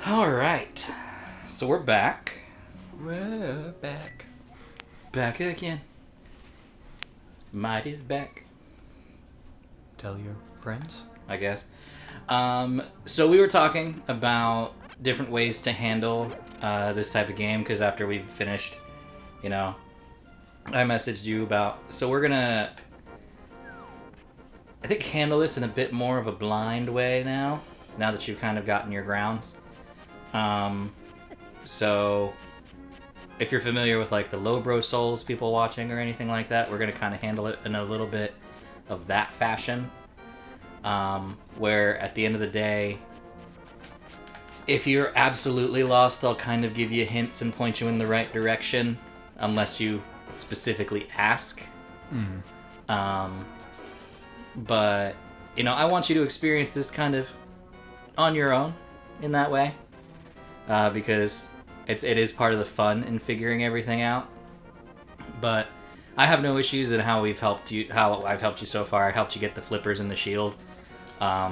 All right. So we're back. We're back. Back again. Mighty's back, Tell your friends. I guess. So we were talking about different ways to handle this type of game because after we finished, I messaged you about. So we're gonna, I think, handle this in a bit more of a blind way now. Now that you've kind of gotten your grounds. So if you're familiar with like the lowbrow souls people watching or anything like that, we're gonna kind of handle it in a little bit of that fashion. Where at the end of the day, if you're absolutely lost, I'll kind of give you hints and point you in the right direction, unless you specifically ask. But I want you to experience this kind of on your own in that way, because it is part of the fun in figuring everything out. But I have no issues in how I've helped you so far. I helped you get the flippers and the shield,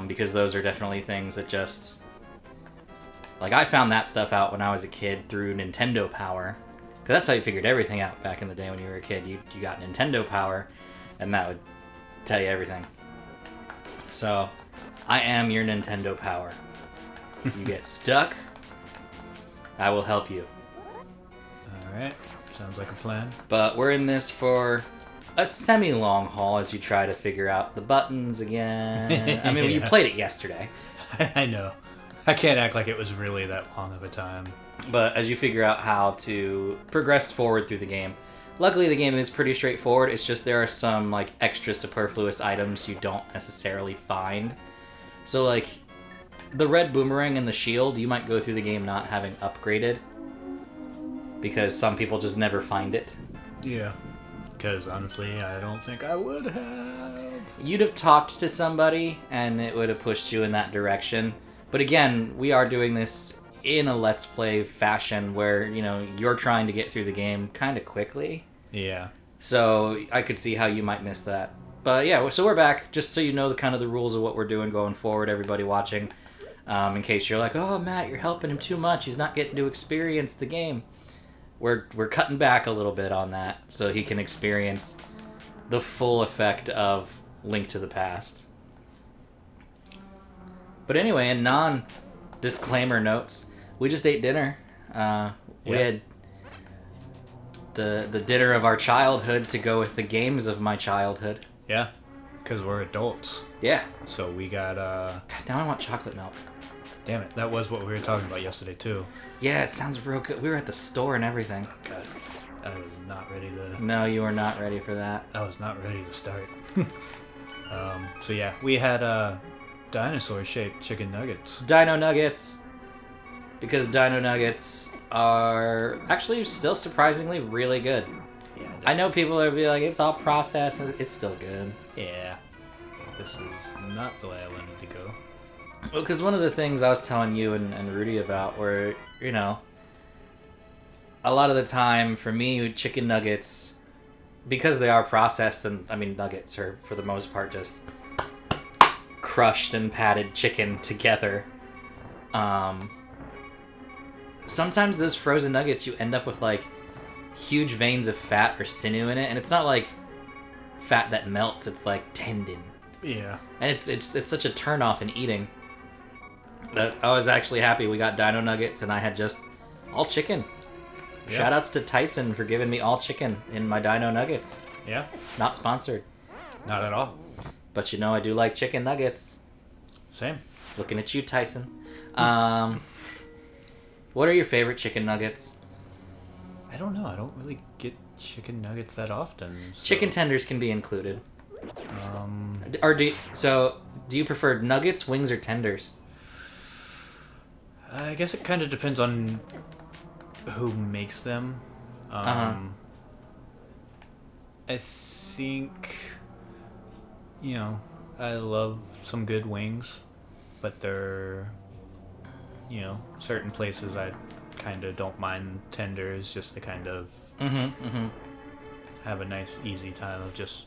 because those are definitely things that just, like, I found that stuff out when I was a kid through Nintendo Power, because that's how you figured everything out back in the day when you were a kid. You got Nintendo Power, and that would tell you everything. So I am your Nintendo Power. You get stuck, I will help you. Alright. Sounds like a plan. But we're in this for a semi-long haul as you try to figure out the buttons again. I mean, You played it yesterday. I know. I can't act like it was really that long of a time. But as you figure out how to progress forward through the game, luckily the game is pretty straightforward. It's just there are some like extra superfluous items you don't necessarily find. So like the red boomerang and the shield, you might go through the game not having upgraded, because some people just never find it. Yeah. Because honestly, I don't think I would have. You'd have talked to somebody and it would have pushed you in that direction. But again, we are doing this in a Let's Play fashion where, you're trying to get through the game kind of quickly. Yeah. So I could see how you might miss that. But yeah, so we're back, just so you know the rules of what we're doing going forward, everybody watching. In case you're like, oh, Matt, you're helping him too much. He's not getting to experience the game. We're cutting back a little bit on that so he can experience the full effect of Link to the Past. But anyway, in non-disclaimer notes, we just ate dinner. We had the dinner of our childhood to go with the games of my childhood. Yeah. Because we're adults. Yeah. So we got, God, now I want chocolate milk. Damn it, that was what we were talking about yesterday, too. Yeah, it sounds real good. We were at the store and everything. God, I was not ready to... No, you were not ready for that. I was not ready to start. So yeah, we had dinosaur-shaped chicken nuggets. Dino Nuggets. Because Dino Nuggets are actually still surprisingly really good. Yeah, I know people will be like, it's all processed. It's still good. Yeah. This is not the way I wanted to go. Well, because one of the things I was telling you and Rudy about were, a lot of the time for me, chicken nuggets, because they are processed, and I mean, nuggets are for the most part just crushed and patted chicken together. Sometimes those frozen nuggets, you end up with like huge veins of fat or sinew in it, and it's not like fat that melts, it's like tendon. Yeah. And it's such a turn-off in eating that I was actually happy we got Dino Nuggets and I had just all chicken. Yeah. Shoutouts to Tyson for giving me all chicken in my Dino Nuggets. Yeah. Not sponsored. Not at all. But I do like chicken nuggets. Same. Looking at you, Tyson. What are your favorite chicken nuggets? I don't know. I don't really get chicken nuggets that often. So. Chicken tenders can be included. Do you prefer nuggets, wings, or tenders? I guess it kind of depends on who makes them. I think, I love some good wings, but there are, certain places I kind of don't mind tenders just to kind of have a nice, easy time of just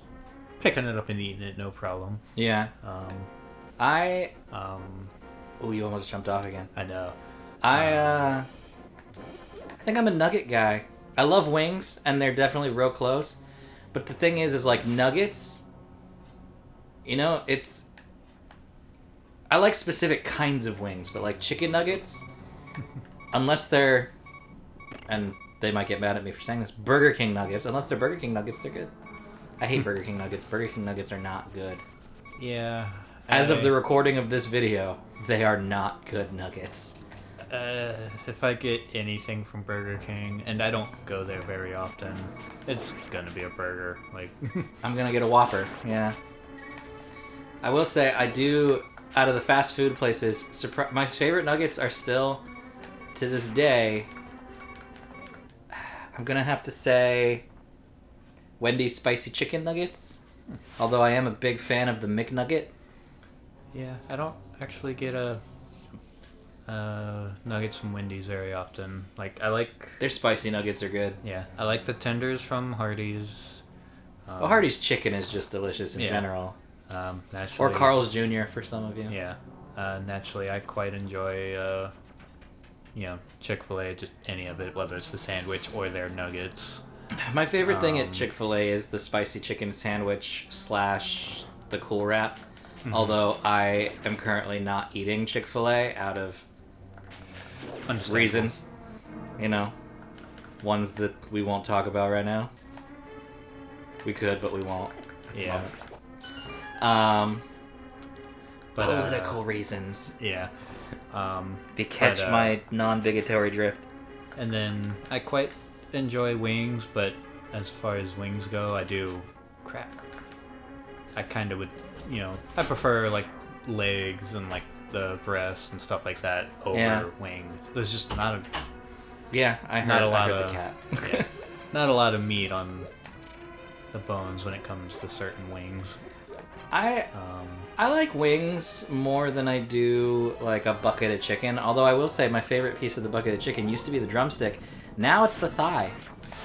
picking it up and eating it, no problem. Yeah. Um, I Oh, you almost jumped off again. I know. I think I'm a nugget guy. I love wings, and they're definitely real close. But the thing is like nuggets. You know, it's. I like specific kinds of wings, but like chicken nuggets, unless they're, and they might get mad at me for saying this, Burger King nuggets. Unless they're Burger King nuggets, they're good. I hate Burger King nuggets. Burger King nuggets are not good. Yeah. As of the recording of this video, they are not good nuggets. If I get anything from Burger King, and I don't go there very often, it's gonna be a burger. Like, I'm gonna get a Whopper. Yeah. I will say I do. Out of the fast food places, my favorite nuggets are still, to this day. I'm gonna have to say, Wendy's spicy chicken nuggets. Although I am a big fan of the McNugget. yeah, I don't actually get nuggets from Wendy's very often. Like, I like... Their spicy nuggets are good. Yeah, I like the tenders from Hardee's. Well, Hardee's chicken is just delicious in general. Naturally, Or Carl's Jr. for some of you. Yeah. Naturally, I quite enjoy, Chick-fil-A, just any of it, whether it's the sandwich or their nuggets. My favorite thing at Chick-fil-A is the spicy chicken sandwich / the Cool Wrap. Mm-hmm. Although I am currently not eating Chick-fil-A out of reasons. You know, ones that we won't talk about right now. We could, but we won't. Yeah. But, political reasons. Yeah. If you catch my non-bigatory drift. And then I quite enjoy wings, but as far as wings go, I kind of would, I prefer like legs and like the breasts and stuff like that over wings. There's just not a... Yeah, I heard the cat. Yeah, not a lot of meat on the bones when it comes to certain wings. I like wings more than I do like a bucket of chicken. Although I will say my favorite piece of the bucket of chicken used to be the drumstick. Now it's the thigh.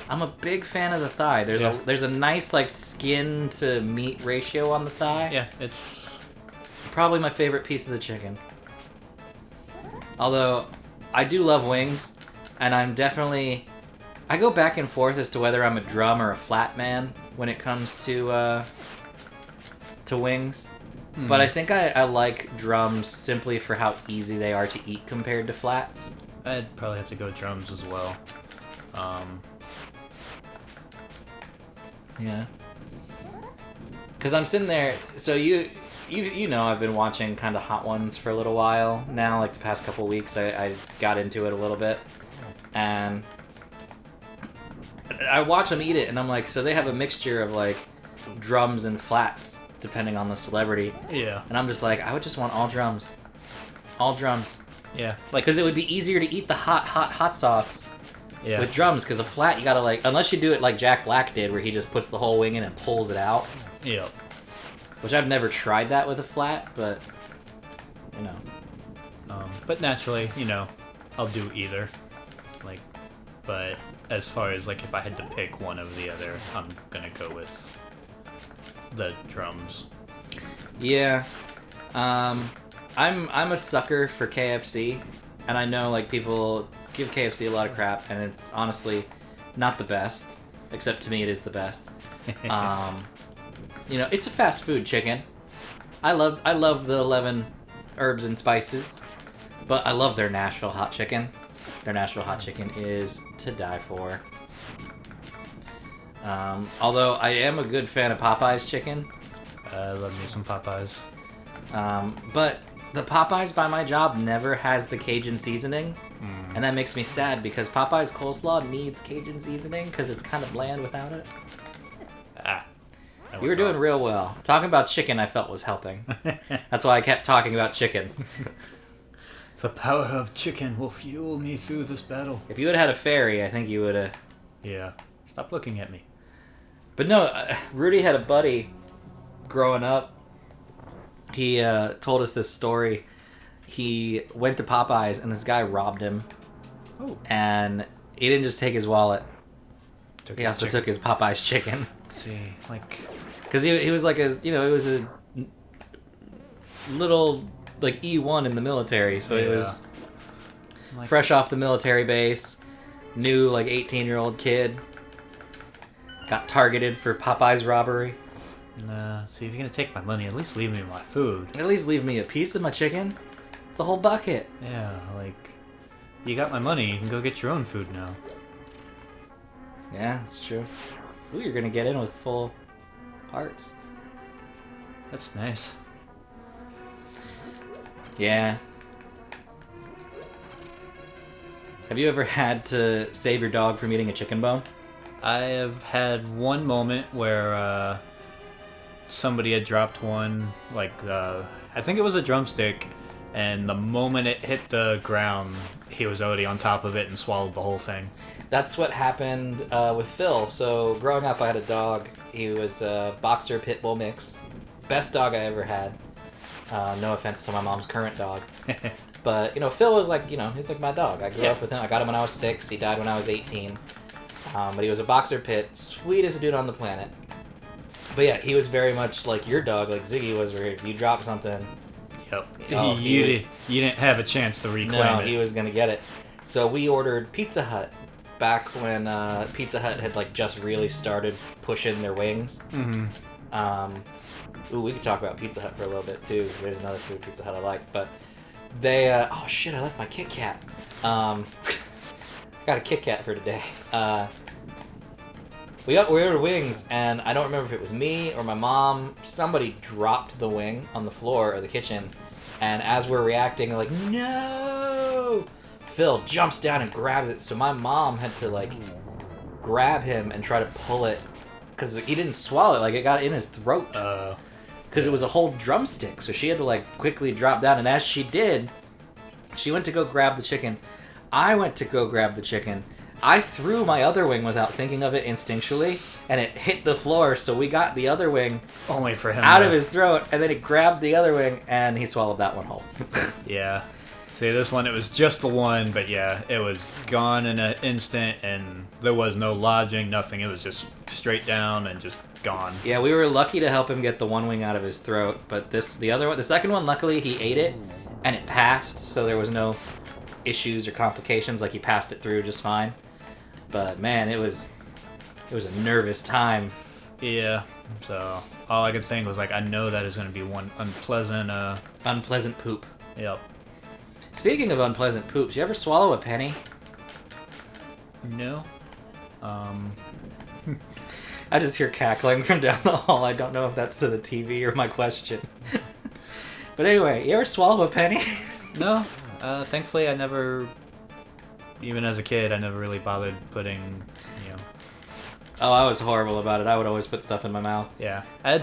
I'm a big fan of the thigh. There's a nice like skin to meat ratio on the thigh. Yeah, it's probably my favorite piece of the chicken. Although I do love wings, and I go back and forth as to whether I'm a drum or a flat man when it comes to wings. Mm. But I think I like drums simply for how easy they are to eat compared to flats. I'd probably have to go drums as well. Yeah. Because I'm sitting there, so you know I've been watching kind of Hot Ones for a little while now, like the past couple weeks. I got into it a little bit. And I watch them eat it, and I'm like, so they have a mixture of like drums and flats depending on the celebrity. Yeah. And I'm just like, I would just want all drums. All drums. Yeah. Like, because it would be easier to eat the hot sauce with drums, because a flat, you gotta like, unless you do it like Jack Black did, where he just puts the whole wing in and pulls it out. Yeah. Which I've never tried that with a flat, but, But naturally, I'll do either. Like, but as far as like if I had to pick one over the other, I'm gonna go with the drums. Yeah. I'm a sucker for KFC, and I know like people give KFC a lot of crap, and it's honestly not the best. Except to me, it is the best. It's a fast food chicken. I love the 11 herbs and spices, but I love their Nashville hot chicken. Their Nashville hot chicken is to die for. Although I am a good fan of Popeye's chicken. I love me some Popeyes. But the Popeyes by my job never has the Cajun seasoning. And that makes me sad because Popeye's coleslaw needs Cajun seasoning because it's kind of bland without it. You were doing real well. Talking about chicken I felt was helping. That's why I kept talking about chicken. The power of chicken will fuel me through this battle. If you had had a fairy, I think you would have... Yeah. Stop looking at me. But no, Rudy had a buddy growing up. He told us this story. He went to Popeyes and this guy robbed him. Oh. And he didn't just take his wallet. He also took his Popeyes chicken. See, like... Because he was like it was a little, like, E1 in the military, so it was... Like, fresh off the military base, new like 18-year-old kid, got targeted for Popeye's robbery. nah, see, if you're gonna take my money, at least leave me my food. At least leave me a piece of my chicken. It's a whole bucket. Yeah, like, you got my money, you can go get your own food now. Yeah, it's true. Ooh, you're gonna get in with full hearts. That's nice. Yeah. Have you ever had to save your dog from eating a chicken bone? I have had one moment where somebody had dropped one, like, I think it was a drumstick, and the moment it hit the ground, he was already on top of it and swallowed the whole thing. That's what happened with Phil. So growing up, I had a dog. He was a boxer pit bull mix. Best dog I ever had. No offense to my mom's current dog. But, Phil was like, he's like my dog. I grew up with him. I got him when I was 6. He died when I was 18. But he was a boxer pit. Sweetest dude on the planet. But yeah, he was very much like your dog, like Ziggy was, where if you drop something... Yep. Oh, you didn't have a chance to reclaim it. No, he was going to get it. So we ordered Pizza Hut back when Pizza Hut had like just really started pushing their wings. Mm-hmm. Ooh, we could talk about Pizza Hut for a little bit too, because there's another food Pizza Hut I like. But they, oh shit, I left my Kit Kat. Got a Kit Kat for today. We ordered wings, and I don't remember if it was me or my mom. Somebody dropped the wing on the floor of the kitchen, and as we're reacting, like, no! Phil jumps down and grabs it, so my mom had to, like, grab him and try to pull it, because he didn't swallow it, like, it got in his throat. Because it was a whole drumstick, so she had to, like, quickly drop down, and as she did, she went to go grab the chicken. I went to go grab the chicken. I threw my other wing without thinking of it instinctually, and it hit the floor, so we got the other wing only for him out of his throat, and then he grabbed the other wing, and he swallowed that one whole. Yeah. See, this one, it was just the one, but yeah, it was gone in an instant, and there was no lodging, nothing. It was just straight down and just gone. Yeah, we were lucky to help him get the one wing out of his throat, but the second one, luckily, he ate it, and it passed, so there was no issues or complications, like he passed it through just fine. But man, it was a nervous time. Yeah, so all I could think was like, I know that is going to be one unpleasant poop. Yep. Speaking of unpleasant poops, you ever swallow a penny? No. I just hear cackling from down the hall. I don't know if that's to the TV or my question. But anyway, you ever swallow a penny? No. Thankfully, I never... Even as a kid, I never really bothered putting, Oh, I was horrible about it. I would always put stuff in my mouth. Yeah. I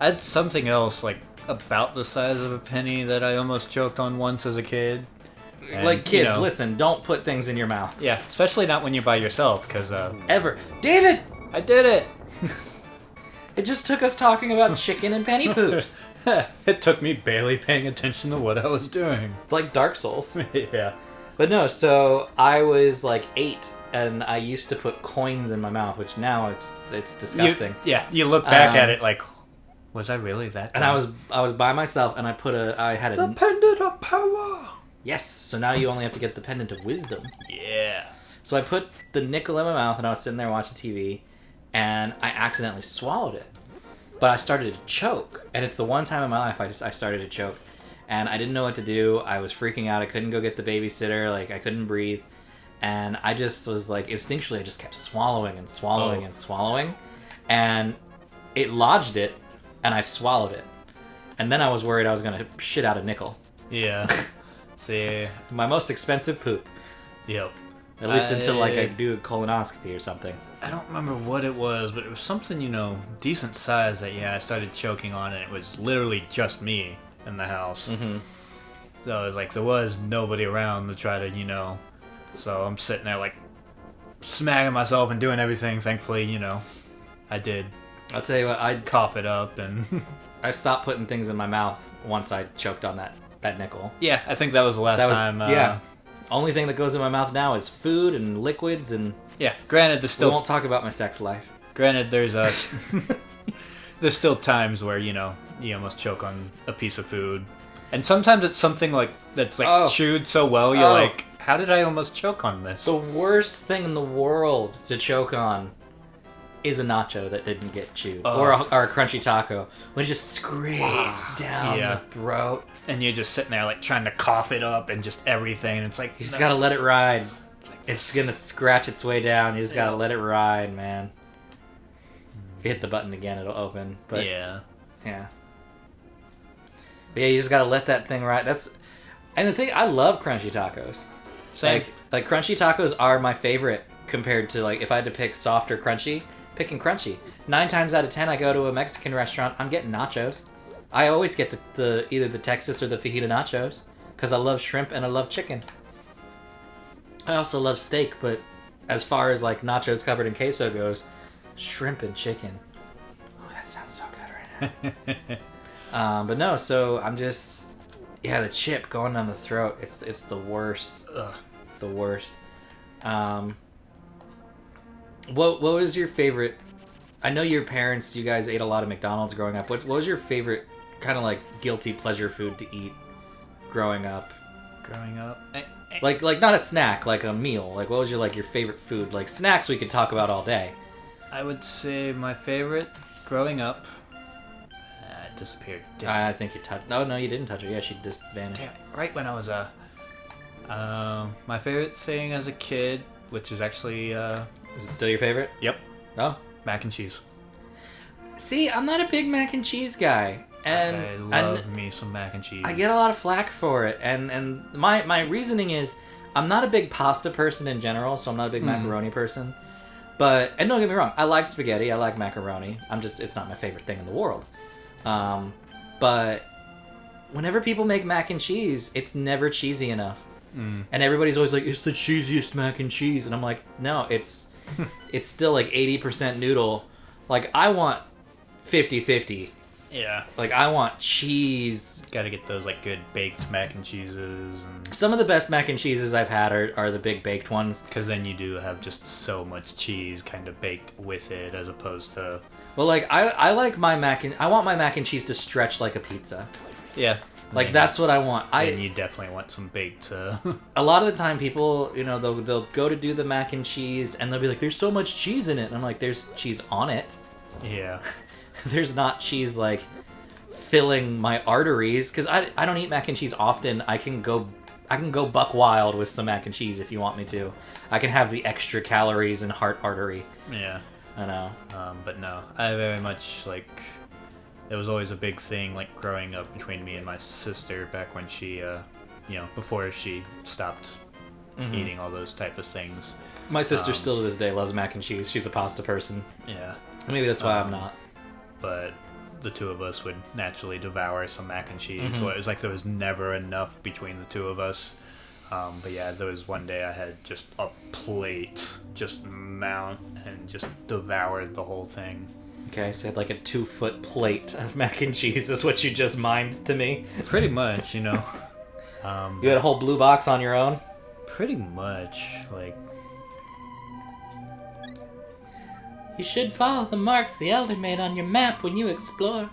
had something else, like, about the size of a penny that I almost choked on once as a kid. And, like, kids, listen, don't put things in your mouth. Yeah, especially not when you're by yourself, because, Ever. David! I did it! It just took us talking about chicken and penny poops. It took me barely paying attention to what I was doing. It's like Dark Souls. Yeah. But no, so I was like 8, and I used to put coins in my mouth, which now it's disgusting. You look back at it like, was I really that dumb? And I was by myself, and I had the pendant of power. Yes, so now you only have to get the pendant of wisdom. Yeah. So I put the nickel in my mouth, and I was sitting there watching TV, and I accidentally swallowed it. But I started to choke, and it's the one time in my life I started to choke. And I didn't know what to do. I was freaking out. I couldn't go get the babysitter. Like, I couldn't breathe. And I just was like, instinctually, I just kept swallowing and swallowing and swallowing. And it lodged it, and I swallowed it. And then I was worried I was going to shit out a nickel. Yeah. See. My most expensive poop. Yep. At least until, like, I do a colonoscopy or something. I don't remember what it was, but it was something, decent size that, I started choking on, and it was literally just me in the house. Mm-hmm. So it was like, there was nobody around to try to, so I'm sitting there, like, smacking myself and doing everything. Thankfully, I did. I'll tell you what, I'd cough it up, and I stopped putting things in my mouth once I choked on that nickel. Yeah, I think that was the last time. Yeah. Only thing that goes in my mouth now is food and liquids, and yeah, granted, there's still... We won't talk about my sex life. Granted, there's there's still times where, you almost choke on a piece of food. And sometimes it's something like that's like chewed so well, you're like, How did I almost choke on this? The worst thing in the world to choke on is a nacho that didn't get chewed, or a crunchy taco when it just scrapes down the throat, and you're just sitting there like trying to cough it up and just everything, and it's like you just gotta let it ride. It's gonna scratch its way down. You just gotta let it ride, man. If you hit the button again, it'll open. But yeah. But yeah, you just gotta let that thing ride. And the thing, I love crunchy tacos. Same. Like crunchy tacos are my favorite compared to like if I had to pick soft or crunchy. Picking crunchy. 9 times out of 10, I go to a Mexican restaurant. I'm getting nachos. I always get the either the Texas or the fajita nachos because I love shrimp and I love chicken. I also love steak, but as far as like nachos covered in queso goes, shrimp and chicken. Oh, that sounds so good right now. But no, so I'm just the chip going down the throat. It's the worst. Ugh, the worst. What was your favorite? I know your parents, you guys ate a lot of McDonald's growing up. What was your favorite kind of like guilty pleasure food to eat growing up? Like not a snack, like a meal. Like what was your favorite food? Like snacks we could talk about all day. I would say my favorite growing up. It disappeared. I think you touched. No, you didn't touch her. Yeah, she just vanished. Damn, right when I was my favorite thing as a kid, which is actually Is it still your favorite? Yep. Oh, mac and cheese. See, I'm not a big mac and cheese guy. And I love me some mac and cheese. I get a lot of flack for it, and my reasoning is I'm not a big pasta person in general, so I'm not a big macaroni person. And don't get me wrong, I like spaghetti, I like macaroni. It's not my favorite thing in the world. But whenever people make mac and cheese, it's never cheesy enough. And everybody's always like, it's the cheesiest mac and cheese, and I'm like, no, it's still like 80% noodle. Like I want 50-50. Yeah. Like, I want cheese. Gotta get those, like, good baked mac and cheeses. And... Some of the best mac and cheeses I've had are the big baked ones. Because then you do have just so much cheese kind of baked with it as opposed to... Well, like, I like my I want my mac and cheese to stretch like a pizza. Yeah. Like, that's what I want. And you definitely want some baked... A lot of the time, people, they'll go to do the mac and cheese, and they'll be like, there's so much cheese in it. And I'm like, there's cheese on it. Yeah. There's not cheese like filling my arteries because I don't eat mac and cheese often. I can go buck wild with some mac and cheese if you want me to. I can have the extra calories and heart artery. Yeah, I know. But no, I very much like. It was always a big thing like growing up between me and my sister back when she, before she stopped eating all those type of things. My sister still to this day loves mac and cheese. She's a pasta person. Yeah. Maybe that's why I'm not. But the two of us would naturally devour some mac and cheese. So it was like there was never enough between the two of us. But yeah, there was one day I had just a plate, just mount, and just devoured the whole thing. Okay, so you had like a 2-foot plate of mac and cheese is what you just mimed to me? Pretty much, You had a whole blue box on your own? Pretty much, like... You should follow the marks the Elder made on your map when you explore.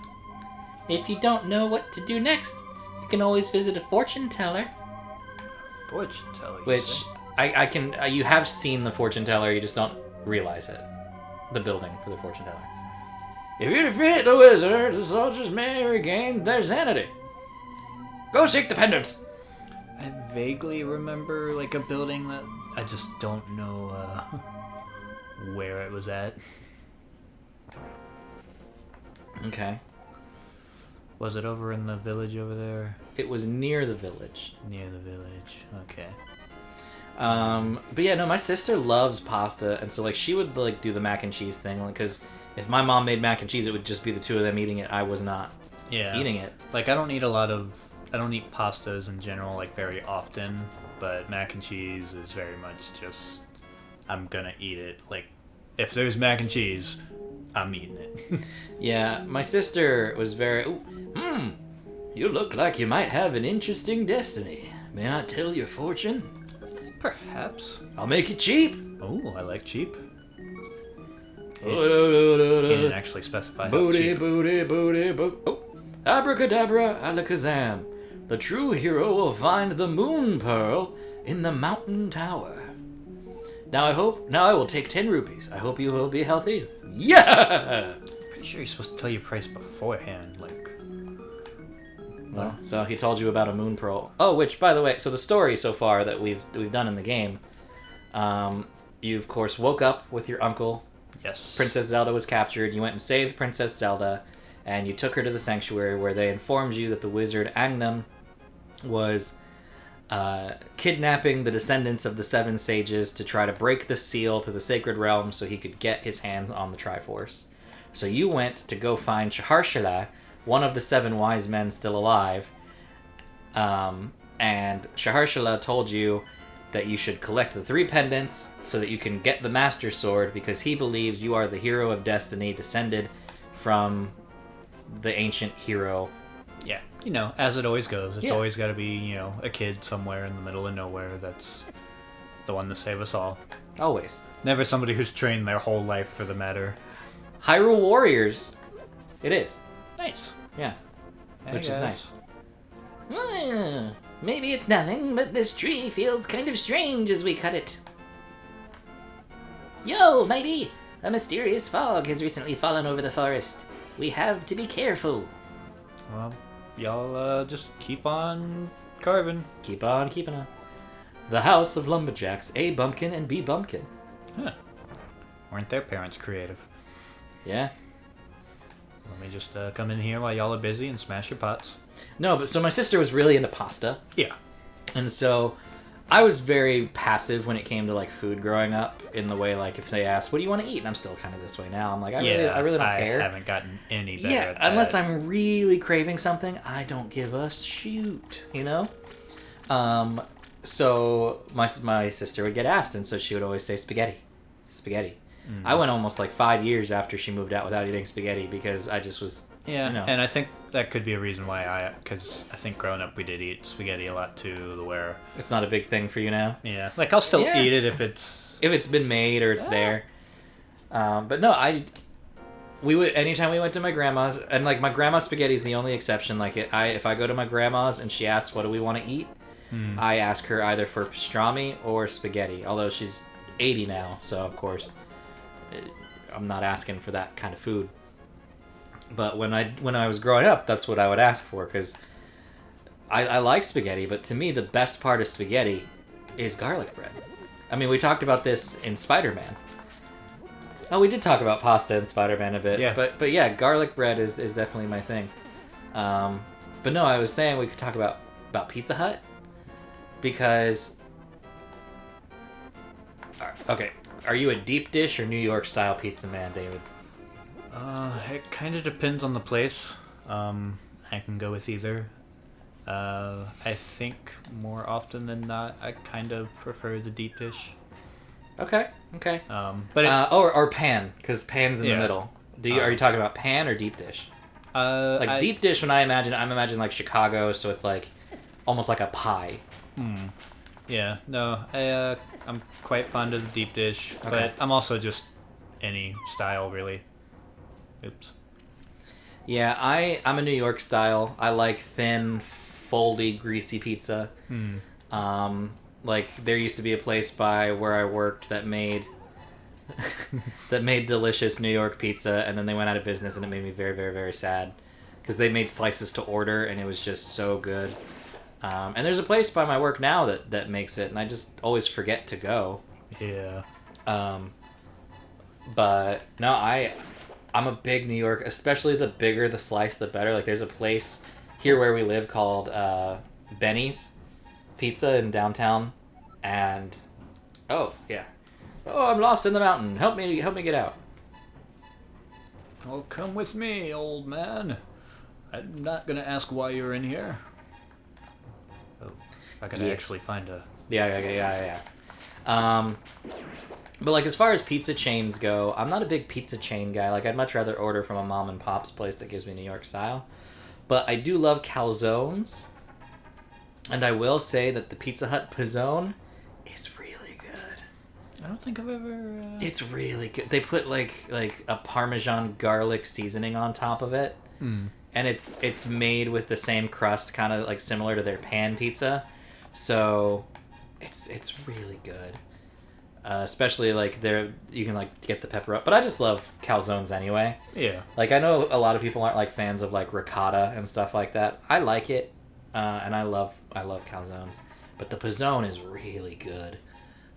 If you don't know what to do next, you can always visit a fortune teller. Fortune teller? Which, I can... you have seen the fortune teller, you just don't realize it. The building for the fortune teller. If you defeat the wizard, the soldiers may regain their sanity. Go seek the pendants! I vaguely remember, like, a building that... I just don't know, where it was at. Okay. Was it over in the village over there? It was near the village. Near the village. Okay. But yeah, no, my sister loves pasta, and so like she would like do the mac and cheese thing, like, because if my mom made mac and cheese, it would just be the two of them eating it. I was not eating it. Like I don't eat pastas in general like very often, but mac and cheese is very much just I'm gonna eat it. Like if there's mac and cheese, I'm eating it. Yeah, my sister was very. You look like you might have an interesting destiny. May I tell your fortune? Perhaps. I'll make it cheap. Oh, I like cheap. He He didn't actually specify how cheap. Booty. Oh, abracadabra, alakazam. The true hero will find the moon pearl in the mountain tower. Now I will take 10 rupees. I hope you will be healthy. Yeah! Pretty sure he's supposed to tell you price beforehand, like... Well, so he told you about a moon pearl. Oh, which, by the way, so the story so far that we've done in the game, you, of course, woke up with your uncle. Yes. Princess Zelda was captured. You went and saved Princess Zelda, and you took her to the sanctuary where they informed you that the wizard Angnam was kidnapping the descendants of the Seven Sages to try to break the seal to the Sacred Realm so he could get his hands on the Triforce. So you went to go find Shaharshala, one of the 7 wise men still alive, and Shaharshala told you that you should collect the 3 pendants so that you can get the Master Sword because he believes you are the hero of destiny descended from the ancient hero. Yeah, you know, as it always goes, it's Yeah. always got to be, you know, a kid somewhere in the middle of nowhere that's the one to save us all. Always. Never somebody who's trained their whole life for the matter. Hyrule Warriors. It is. Nice. Yeah. Hey, Which is guys. nice. Well, maybe it's nothing, but this tree feels kind of strange as we cut it. Yo, matey! A mysterious fog has recently fallen over the forest. We have to be careful. Well, y'all just keep on carving. Keep on keeping on. The House of Lumberjacks, A. Bumpkin and B. Bumpkin. Huh. Weren't their parents creative? Yeah. Let me just come in here while y'all are busy and smash your pots. No, but so my sister was really into pasta. Yeah. And so I was very passive when it came to like food growing up in the way like if they asked, what do you want to eat? And I'm still kind of this way now. I'm like, I really don't care. I haven't gotten any better Yeah, at that. unless I'm really craving something, I don't give a shoot, you know? So my sister would get asked, and so she would always say spaghetti. Spaghetti. Mm. I went almost like 5 years after she moved out without eating spaghetti because I just was, Yeah, you know. and I think that could be a reason why because I think growing up we did eat spaghetti a lot too, the where... It's not a big thing for you now. Yeah, like I'll still Yeah. eat it if it's... If it's been made or it's there. But no, we would, anytime we went to my grandma's, and like my grandma's spaghetti is the only exception. Like if I go to my grandma's and she asks what do we want to eat, I ask her either for pastrami or spaghetti. Although she's 80 now, so of course I'm not asking for that kind of food. But when I was growing up, that's what I would ask for because I like spaghetti. But to me, the best part of spaghetti is garlic bread. I mean, we talked about this in Spider-Man. Oh, we did talk about pasta in Spider-Man a bit. Yeah. But yeah, garlic bread is definitely my thing. But no, I was saying we could talk about Pizza Hut. Because... Okay, are you a deep dish or New York style pizza man, David? It kind of depends on the place. I can go with either. I think more often than not, I kind of prefer the deep dish. Okay. But or pan, because pan's in the Yeah. middle. Are you talking about pan or deep dish? Like deep dish, when I'm imagining like Chicago, so it's like almost like a pie. Yeah, no, I'm quite fond of the deep dish, Okay. but I'm also just any style really. Oops. Yeah, I'm a New York style. I like thin, foldy, greasy pizza. Like there used to be a place by where I worked that made delicious New York pizza, and then they went out of business, and it made me very, very, very sad because they made slices to order, and it was just so good. And there's a place by my work now that makes it, and I just always forget to go. Yeah. But no, I'm a big New York, especially the bigger the slice, the better. Like there's a place here where we live called Benny's Pizza in downtown, and oh I'm lost in the mountain. Help me get out. Well, come with me, old man. I'm not gonna ask why you're in here. Oh, I gotta Yeah. actually find a... Yeah. But like as far as pizza chains go, I'm not a big pizza chain guy. Like I'd much rather order from a mom and pop's place that gives me New York style. But I do love calzones, and I will say that the Pizza Hut Pizzone is really good. I don't think I've ever... It's really good. They put like a Parmesan garlic seasoning on top of it, and it's made with the same crust, kind of like similar to their pan pizza. So it's really good. Especially like you can like get the pepper up, but I just love calzones anyway. Yeah. Like I know a lot of people aren't like fans of like ricotta and stuff like that. I like it, and I love calzones, but the pizzone is really good.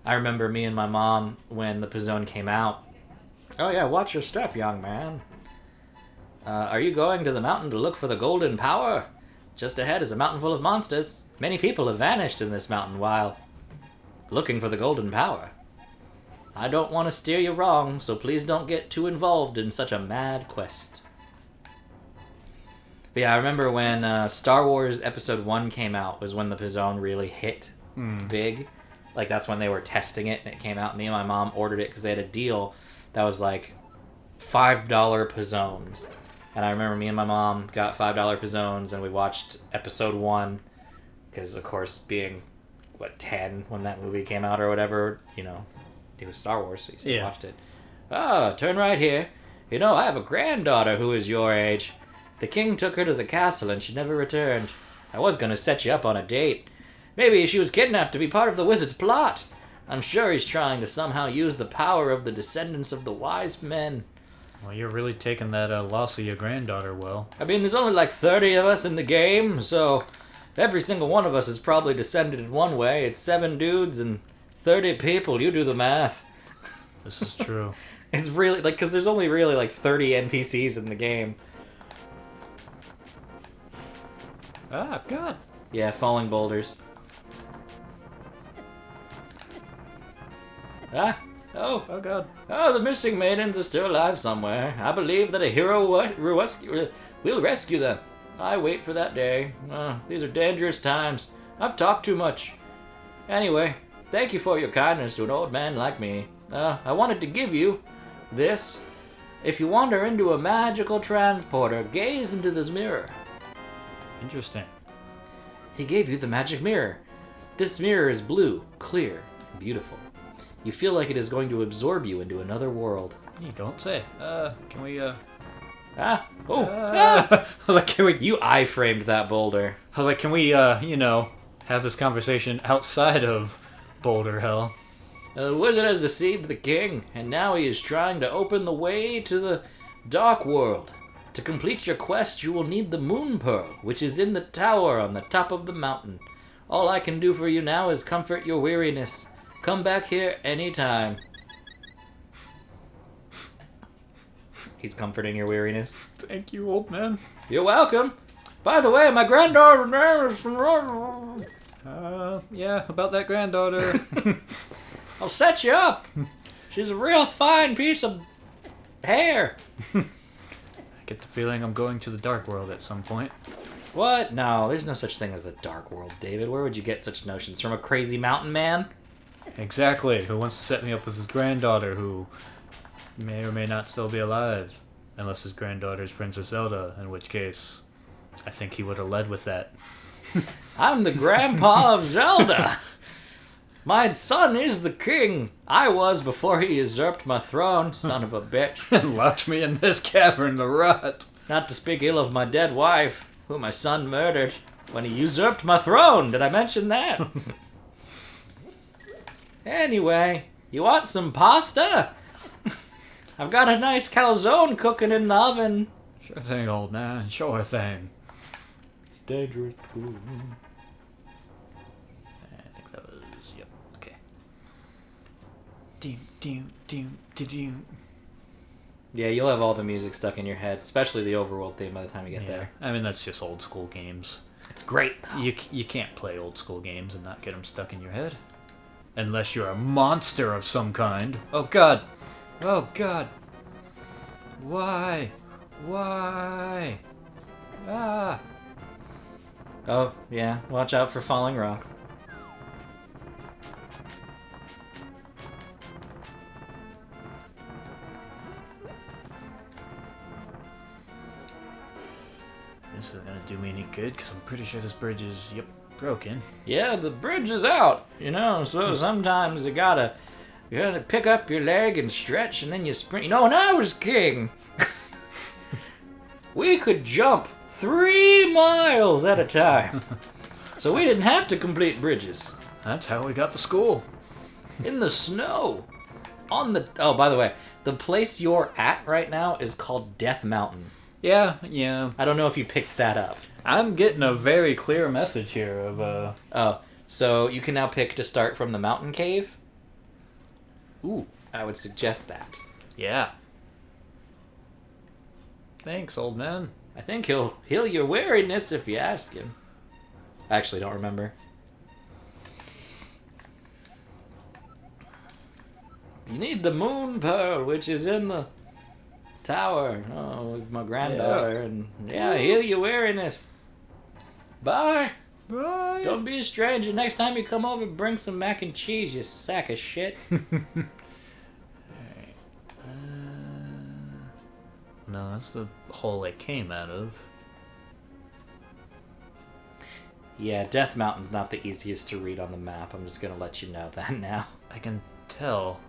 I remember me and my mom when the pizzone came out. Oh yeah, watch your step, young man. Are you going to the mountain to look for the golden power? Just ahead is a mountain full of monsters. Many people have vanished in this mountain while looking for the golden power. I don't want to steer you wrong, so please don't get too involved in such a mad quest. But yeah, I remember when Star Wars Episode 1 came out was when the pizzone really hit big. Like, that's when they were testing it, and it came out. Me and my mom ordered it because they had a deal that was like $5 pizzones. And I remember me and my mom got $5 pizzones, and we watched Episode 1. Because, of course, being, 10 when that movie came out or whatever, it was Star Wars, so you still watched it. Oh, turn right here. I have a granddaughter who is your age. The king took her to the castle and she never returned. I was going to set you up on a date. Maybe she was kidnapped to be part of the wizard's plot. I'm sure he's trying to somehow use the power of the descendants of the wise men. Well, you're really taking that loss of your granddaughter well. I mean, there's only like 30 of us in the game, so every single one of us is probably descended in one way. It's 7 dudes and 30 people. You do the math. This is true. It's really, because there's only really, 30 NPCs in the game. Ah, God. Yeah, falling boulders. Ah! Oh God. Oh, the missing maidens are still alive somewhere. I believe that a hero will rescue them. I wait for that day. These are dangerous times. I've talked too much. Anyway, thank you for your kindness to an old man like me. I wanted to give you this. If you wander into a magical transporter, gaze into this mirror. Interesting. He gave you the magic mirror. This mirror is blue, clear, and beautiful. You feel like it is going to absorb you into another world. You don't say. Can we, I was like, can we... You I-framed that boulder. I was like, can we, have this conversation outside of Boulder Hell? The wizard has deceived the king, and now he is trying to open the way to the dark world. To complete your quest, you will need the moon pearl, which is in the tower on the top of the mountain. All I can do for you now is comfort your weariness. Come back here anytime. He's comforting your weariness. Thank you, old man. You're welcome. By the way, my granddaughter is from... Yeah, about that granddaughter. I'll set you up. She's a real fine piece of hair. I get the feeling I'm going to the dark world at some point. What? No, there's no such thing as the dark world, David. Where would you get such notions? From a crazy mountain man? Exactly. Who wants to set me up with his granddaughter who may or may not still be alive. Unless his granddaughter is Princess Zelda, in which case I think he would have led with that. I'm the grandpa of Zelda. My son is the king. I was before he usurped my throne, son of a bitch. And locked me in this cavern to rot. Not to speak ill of my dead wife, who my son murdered when he usurped my throne. Did I mention that? Anyway, you want some pasta? I've got a nice calzone cooking in the oven. Sure thing, old man. Sure thing. It's dangerous. I think that was... Yep. Okay. Doom. Yeah, you'll have all the music stuck in your head, especially the overworld theme by the time you get there. I mean, that's just old school games. It's great, though. You can't play old school games and not get them stuck in your head. Unless you're a monster of some kind. Oh god. Oh god. Why? Ah. Oh, yeah. Watch out for falling rocks. This isn't gonna do me any good, because I'm pretty sure this bridge is, broken. Yeah, the bridge is out, so sometimes you gotta pick up your leg and stretch, and then you sprint. When I was king, we could jump 3 miles at a time. So we didn't have to complete bridges. That's how we got to school. In the snow. Oh, by the way, the place you're at right now is called Death Mountain. Yeah, yeah. I don't know if you picked that up. I'm getting a very clear message here of, Oh, so you can now pick to start from the mountain cave? Ooh. I would suggest that. Yeah. Thanks, old man. I think he'll heal your weariness if you ask him. I actually don't remember. You need the moon pearl, which is in the tower. Oh, with my granddaughter. And yeah, heal your weariness. Bye. Bye. Don't be a stranger. Next time you come over, bring some mac and cheese, you sack of shit. No, that's the hole it came out of. Yeah, Death Mountain's not the easiest to read on the map. I'm just gonna let you know that now. I can tell.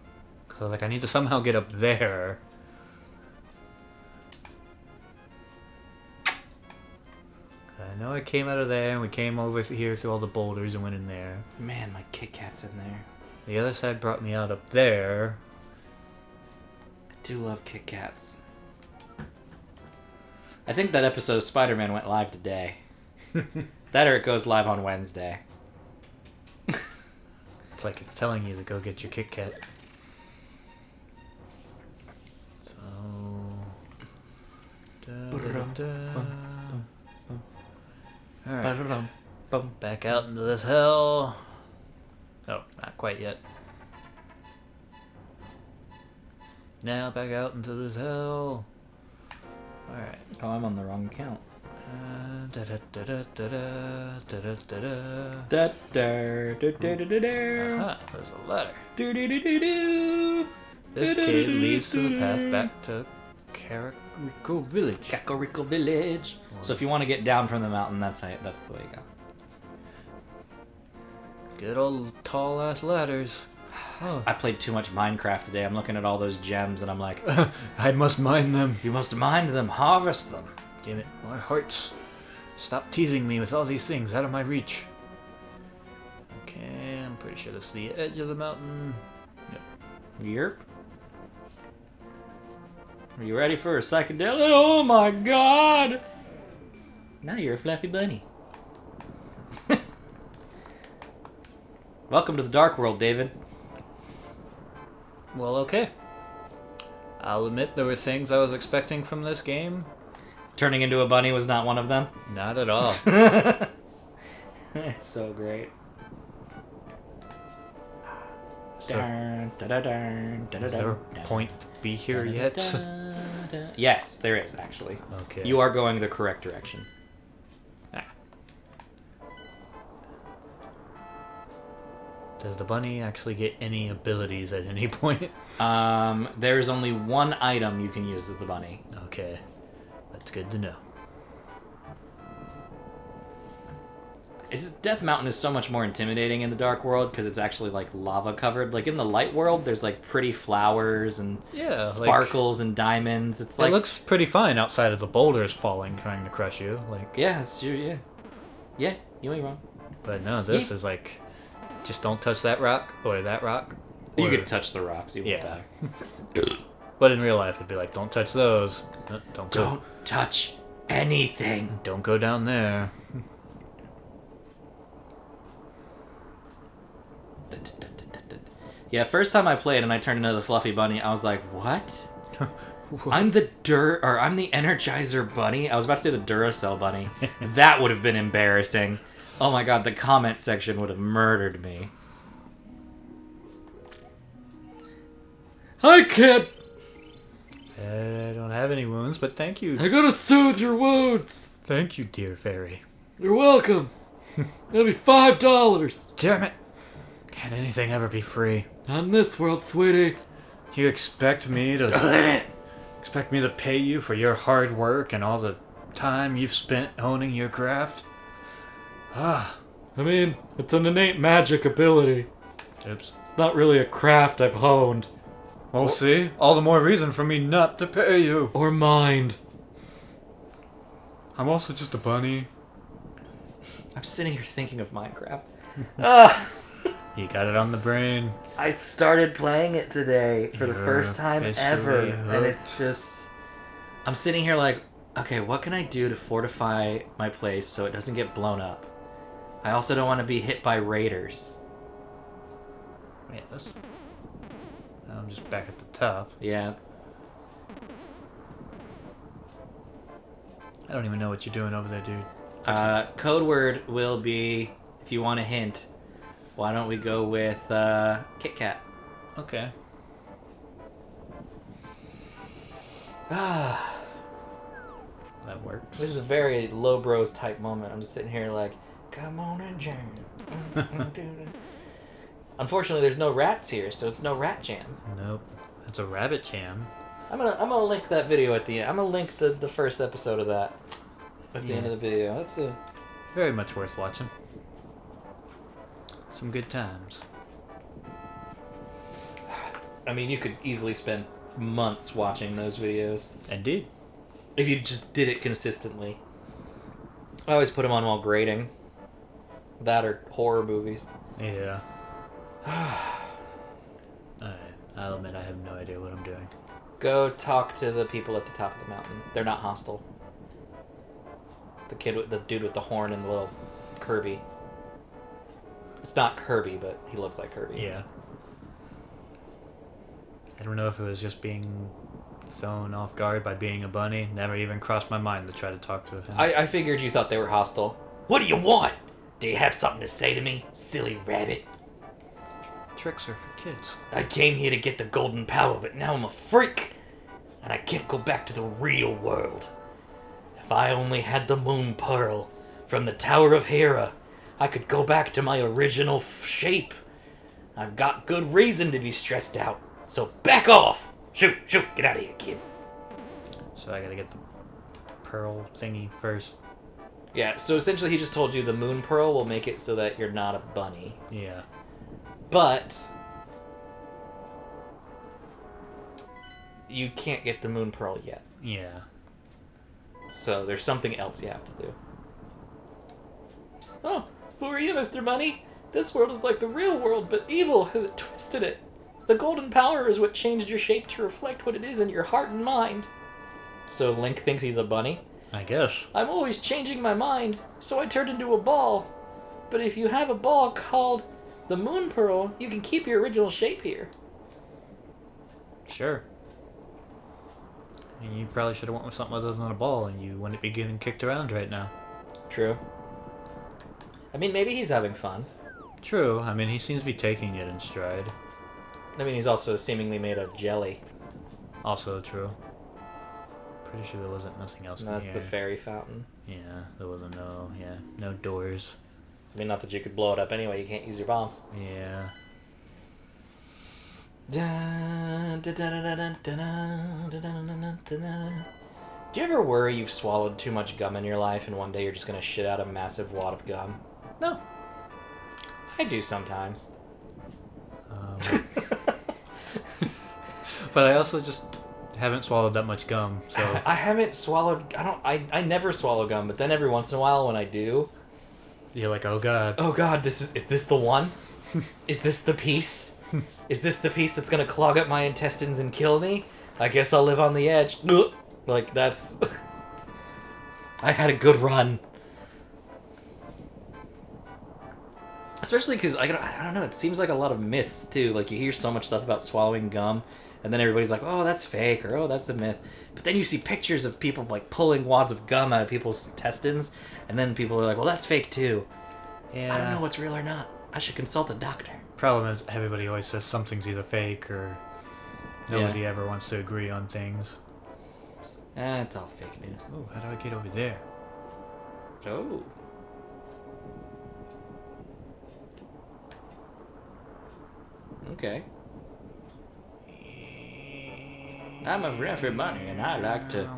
Cause like I need to somehow get up there. I know I came out of there and we came over here through all the boulders and went in there. Man, my Kit Kat's in there. The other side brought me out up there. I do love Kit Kats. I think that episode of Spider-Man went live today. That or it goes live on Wednesday. It's like it's telling you to go get your Kit Kat. So... Alright. Back out into this hell. Oh, not quite yet. Now back out into this hell. Alright. Oh, I'm on the wrong count. Aha, there's a ladder. This cave leads to the path back to Kakariko Village. Kakariko Village. So if you want to get down from the mountain, that's the way you go. Good old tall ass ladders. Oh. I played too much Minecraft today. I'm looking at all those gems and I'm like, I must mine them. you must mine them, harvest them. Damn it, my hearts. Stop teasing me with all these things out of my reach. Okay, I'm pretty sure that's the edge of the mountain. Yep. Yerp. Are you ready for a psychedelic? Oh my god! Now you're a fluffy bunny. Welcome to the Dark World, David. Well, okay. I'll admit there were things I was expecting from this game. Turning into a bunny was not one of them. Not at all. It's so great. Is there a point to be here yet? Yes, there is, actually. Okay. You are going the correct direction. Does the bunny actually get any abilities at any point? There's only one item you can use as the bunny. Okay. That's good to know. Death Mountain is so much more intimidating in the Dark World because it's actually like lava covered. Like in the Light World, there's like pretty flowers and sparkles and diamonds. It's like it looks pretty fine outside of the boulders falling, trying to crush you. Like yeah, it's true. Yeah, you ain't wrong. But no, this is like, just don't touch that rock or that rock. You could touch the rocks, you won't die. But in real life, it'd be like, don't touch those. Don't touch anything. Don't go down there. Yeah, first time I played and I turned into the fluffy bunny, I was like, what? I'm the Energizer bunny? I was about to say the Duracell bunny. That would have been embarrassing. Oh my god, the comment section would have murdered me. Hi, kid! I don't have any wounds, but thank you. I gotta soothe your wounds! Thank you, dear fairy. You're welcome. That'll be $5. Damn it. Can anything ever be free? Not in this world, sweetie. You expect me to pay you for your hard work and all the time you've spent honing your craft? Ah. I mean, it's an innate magic ability. Oops. It's not really a craft I've honed. Well, see? All the more reason for me not to pay you. Or mind. I'm also just a bunny. I'm sitting here thinking of Minecraft. You got it on the brain. I started playing it today for the You're first time ever, officially and it's just... I'm sitting here like, okay, what can I do to fortify my place so it doesn't get blown up? I also don't want to be hit by raiders. Wait, that's... I'm just back at the top. Yeah. I don't even know what you're doing over there, dude. Code word will be, if you want a hint, why don't we go with Kit Kat? Okay. Ah, That works. this is a very low bros type moment. I'm just sitting here like, come on and jam. Unfortunately, there's no rats here, so it's no rat jam. Nope. It's a rabbit jam. I'm gonna link that video at the end. I'm gonna link the first episode of that at the end of the video. That's a Very much worth watching. Some good times. I mean, you could easily spend months watching those videos Indeed. if you just did it consistently. I always put them on while grading. That or horror movies. Yeah. I'll admit I have no idea what I'm doing. Go talk to the people at the top of the mountain. They're not hostile. The dude with the horn and the little Kirby. It's not Kirby, but he looks like Kirby. Yeah. I don't know if it was just being thrown off guard by being a bunny. Never even crossed my mind to try to talk to him. I figured you thought they were hostile. What do you want? Do you have something to say to me, silly rabbit? Tricks are for kids. I came here to get the golden power, but now I'm a freak, and I can't go back to the real world. If I only had the moon pearl from the Tower of Hera, I could go back to my original shape. I've got good reason to be stressed out, so back off! Shoot, get out of here, kid. So I gotta get the pearl thingy first. Yeah, so essentially he just told you the moon pearl will make it so that you're not a bunny. Yeah. But you can't get the moon pearl yet. Yeah. So there's something else you have to do. Oh, who are you, Mr. Bunny? This world is like the real world, but evil has twisted it. The golden power is what changed your shape to reflect what it is in your heart and mind. So Link thinks he's a bunny. I guess. I'm always changing my mind, so I turned into a ball. But if you have a ball called the Moon Pearl, you can keep your original shape here. Sure. And you probably should have went with something other than a ball, and you wouldn't be getting kicked around right now. True. I mean, maybe he's having fun. True. I mean, he seems to be taking it in stride. I mean, he's also seemingly made of jelly. Also true. Pretty sure there wasn't nothing else And in that's here. the fairy fountain. Yeah, there wasn't no doors. I mean, not that you could blow it up anyway. You can't use your bombs. Yeah. Do you ever worry you've swallowed too much gum in your life and one day you're just gonna shit out a massive wad of gum? No. I do sometimes. But I also just haven't swallowed that much gum, so I haven't swallowed. I never swallow gum, but then every once in a while when I do, you're like, oh god. oh god, is this the one? Is this the piece? Is this the piece that's gonna clog up my intestines and kill me? I guess I'll live on the edge. Like, that's... I had a good run. Especially because, I don't know, it seems like a lot of myths, too. Like, you hear so much stuff about swallowing gum, and then everybody's like, oh, that's fake, or oh, that's a myth. But then you see pictures of people, like, pulling wads of gum out of people's intestines, and then people are like, well, that's fake, too. Yeah. I don't know what's real or not. I should consult a doctor. Problem is, everybody always says something's either fake or nobody Yeah. ever wants to agree on things. It's all fake news. Oh, how do I get over there? Oh. Okay. I'm a referee bunny, and I like to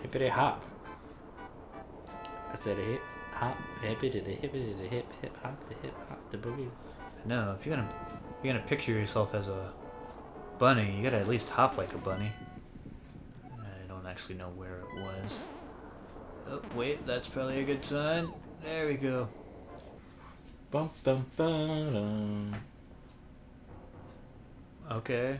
hippity hop. I said a hip hop, hippity to hippity to hip hop to boogie. No, if you're gonna picture yourself as a bunny, you gotta at least hop like a bunny. I don't actually know where it was. Oh, wait, that's probably a good sign. There we go. Bum, bum, ba-dum. Okay.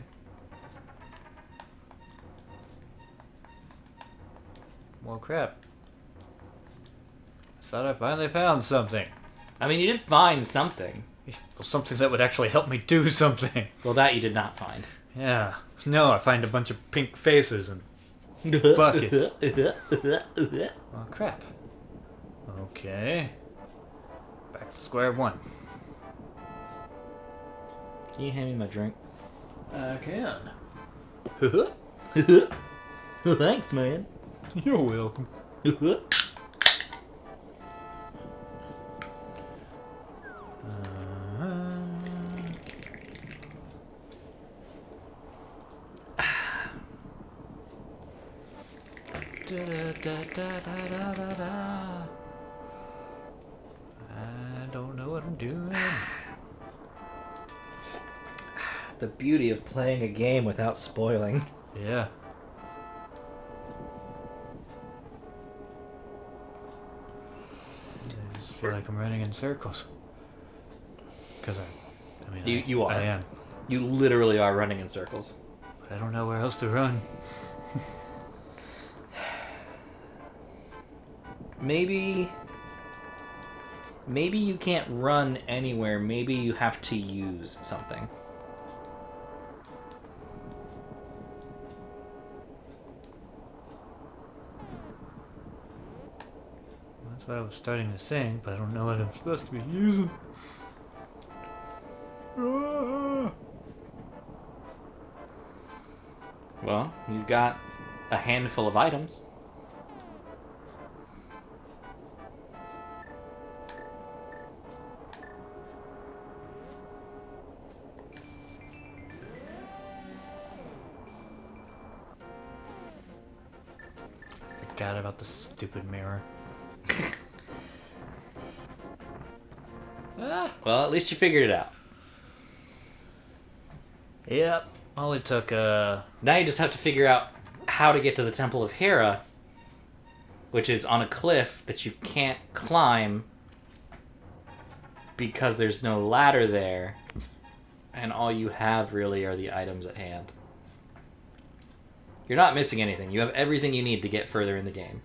Well, crap. I thought I finally found something. I mean, you did find something. Well, something that would actually help me do something. Well, that you did not find. Yeah. No, I find a bunch of pink faces and buckets. Oh, crap. Okay. Back to square one. Can you hand me my drink? I can. Thanks, man. You're welcome. I don't know what I'm doing. The beauty of playing a game without spoiling. Yeah. I just feel like I'm running in circles. Because I mean, You are. I am. You literally are running in circles. But I don't know where else to run. Maybe you can't run anywhere. Maybe you have to use something. That's what I was starting to sing, but I don't know what I'm supposed to be using. Well, you've got a handful of items. Forgot about the stupid mirror. Well, at least you figured it out. Yep. Only took Now you just have to figure out how to get to the Temple of Hera, which is on a cliff that you can't climb because there's no ladder there, and all you have really are the items at hand. You're not missing anything. You have everything you need to get further in the game.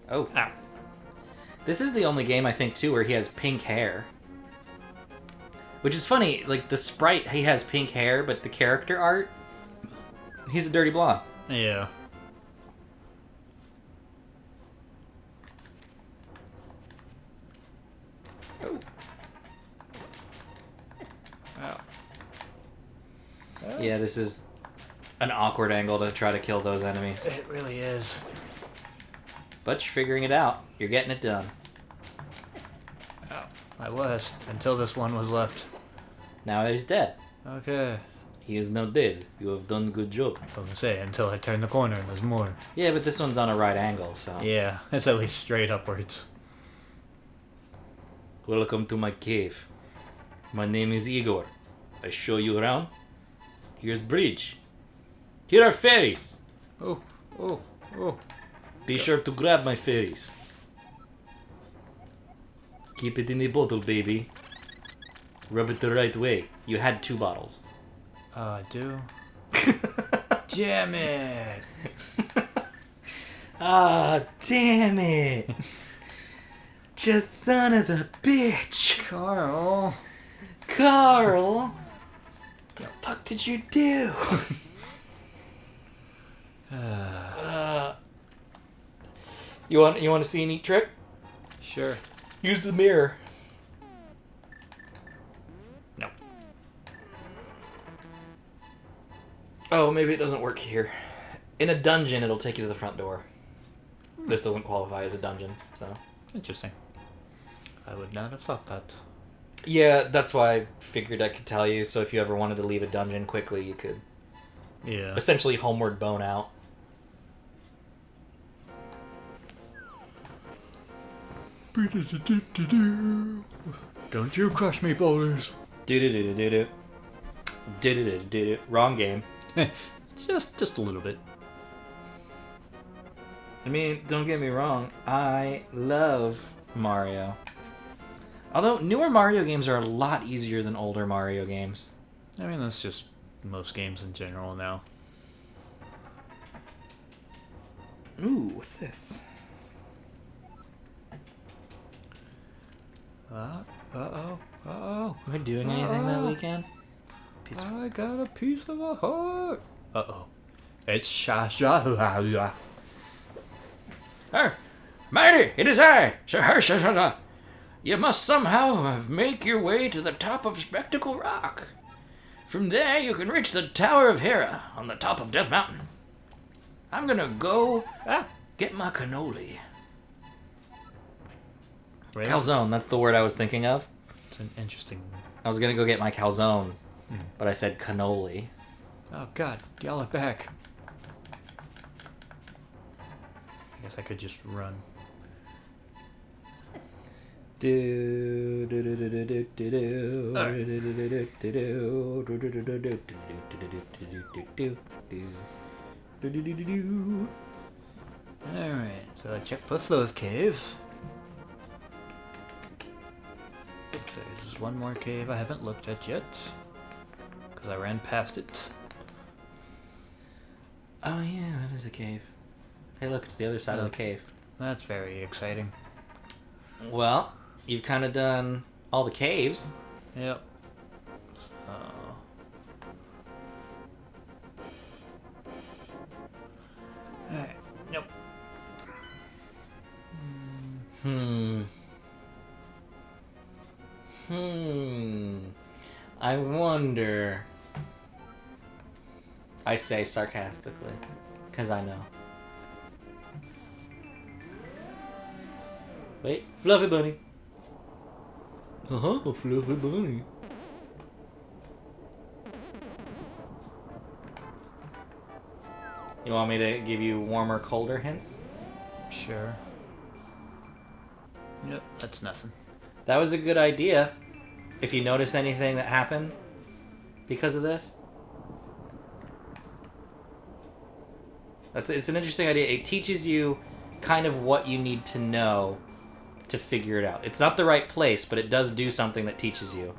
Oh. Ow. This is the only game, I think, too, where he has pink hair. Which is funny, like, the sprite, he has pink hair, but the character art, he's a dirty blonde. Yeah. Oh. Ow. Yeah, this is an awkward angle to try to kill those enemies. It really is. But you're figuring it out. You're getting it done. Ow. I was, until this one was left. Now he's dead. Okay. He is now dead. You have done a good job. I was gonna say, until I turn the corner and there's more. Yeah, but this one's on a right angle, so... Yeah, it's at least straight upwards. Welcome to my cave. My name is Igor. I show you around. Here's bridge. Here are fairies. Oh, oh, oh. Be sure to grab my fairies. Keep it in the bottle, baby. Rub it the right way. You had 2 bottles. I do. Damn it! Ah, damn it! Just son of a bitch! Carl! Carl! The fuck did you do? You want to see a neat trick? Sure. Use the mirror. No. Oh, maybe it doesn't work here. In a dungeon, it'll take you to the front door. This doesn't qualify as a dungeon, so... Interesting. I would not have thought that. Yeah, that's why I figured I could tell you, so if you ever wanted to leave a dungeon quickly, you could Yeah. essentially homeward bone out. Don't you crush me, boulders. Do-do-do-do-do-do. Did it. Wrong game. just a little bit. I mean, don't get me wrong. I love Mario. Although newer Mario games are a lot easier than older Mario games. I mean, that's just most games in general now. Ooh, what's this? Uh-oh. Am I doing anything that weekend? I got a piece of a heart. Uh-oh. It's Sha-Sha-La-La. Mighty, it is I, Sha. You must somehow make your way to the top of Spectacle Rock. From there, you can reach the Tower of Hera on the top of Death Mountain. I'm gonna go get my cannoli. Really? Calzone, that's the word I was thinking of. It's an interesting... I was gonna go get my calzone, but I said cannoli. Oh, God. Yell it back. I guess I could just run. Alright, so I check both those caves. So there's one more cave I haven't looked at yet. Because I ran past it. Oh yeah, that is a cave. Hey look, it's the other side of the cave. That's very exciting. Well, you've kind of done all the caves. Yep. Alright, nope. I wonder. I say sarcastically, because I know. Wait, Fluffy Bunny. A Fluffy Bunny. You want me to give you warmer, colder hints? Sure. Yep, that's nothing. That was a good idea. If you notice anything that happened because of this. It's an interesting idea. It teaches you kind of what you need to know to figure it out. It's not the right place, but it does do something that teaches you.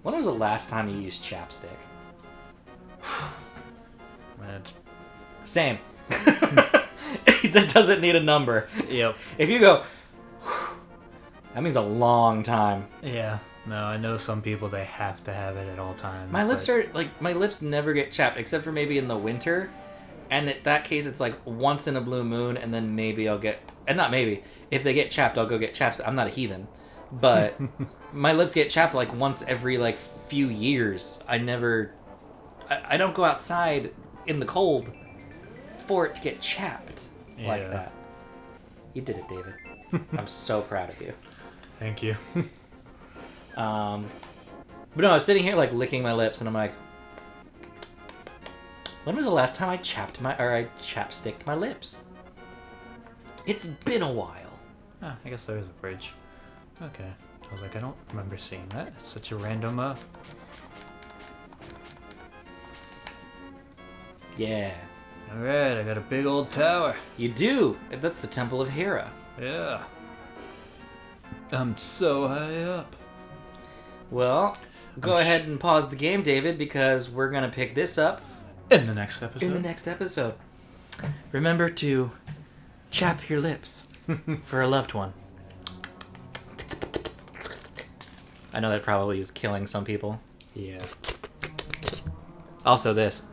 When was the last time you used chapstick? That's... Same. That doesn't need a number. Yep. If you go, that means a long time. Yeah. No, I know some people, they have to have it at all times. My lips are, like, my lips never get chapped, except for maybe in the winter. And in that case, it's like once in a blue moon, and then maybe I'll get, and not maybe, if they get chapped, I'll go get chaps. I'm not a heathen. But my lips get chapped like once every, like, few years. I don't go outside in the cold for it to get chapped like that. You did it, David. I'm so proud of you. Thank you. But no, I was sitting here like licking my lips, and I'm like, when was the last time I chapsticked my lips? It's been a while. Ah, I guess there is a fridge. Okay. I was like, I don't remember seeing that. It's such a random, Yeah. Alright, I got a big old tower. You do. That's the Temple of Hera. Yeah. I'm so high up. Well, go ahead and pause the game, David, because we're gonna pick this up In the next episode. in the next episode. Remember to chap your lips for a loved one. I know that probably is killing some people. Yeah. Also this.